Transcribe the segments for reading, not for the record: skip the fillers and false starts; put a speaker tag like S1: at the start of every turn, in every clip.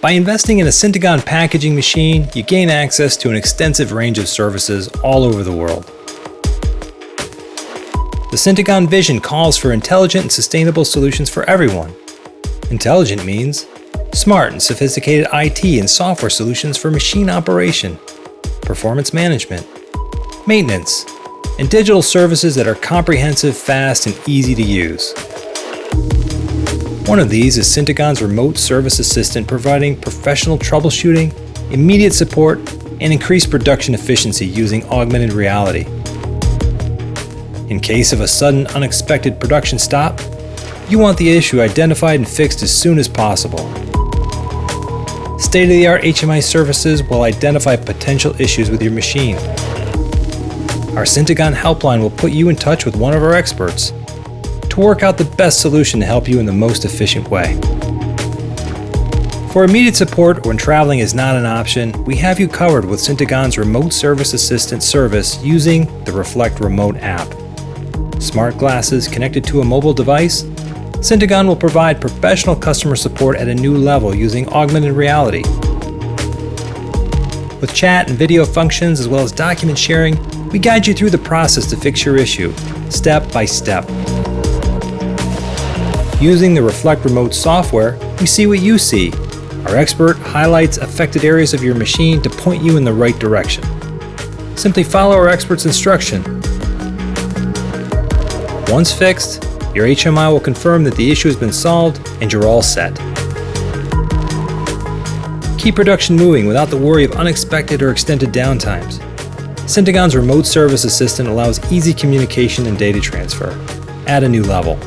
S1: By investing in a Syntegon packaging machine, you gain access to an extensive range of services all over the world. The Syntegon vision calls for intelligent and sustainable solutions for everyone. Intelligent means smart and sophisticated IT and software solutions for machine operation, performance management, maintenance, and digital services that are comprehensive, fast, and easy to use. One of these is Syntegon's Remote Service Assistant, providing professional troubleshooting, immediate support, and increased production efficiency using augmented reality. In case of a sudden, unexpected production stop, you want the issue identified and fixed as soon as possible. State-of-the-art HMI services will identify potential issues with your machine. Our Syntegon helpline will put you in touch with one of our experts to work out the best solution to help you in the most efficient way. For immediate support when traveling is not an option, we have you covered with Syntegon's Remote Service Assistant service using the Reflect Remote app. Smart glasses connected to a mobile device, Syntegon will provide professional customer support at a new level using augmented reality. With chat and video functions as well as document sharing, we guide you through the process to fix your issue, step by step. Using the Reflect Remote software, we see what you see. Our expert highlights affected areas of your machine to point you in the right direction. Simply follow our expert's instruction. Once fixed, your HMI will confirm that the issue has been solved and you're all set. Keep production moving without the worry of unexpected or extended downtimes. Syntegon's Remote Service Assistant allows easy communication and data transfer at a new level.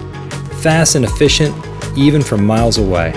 S1: Fast and efficient, even from miles away.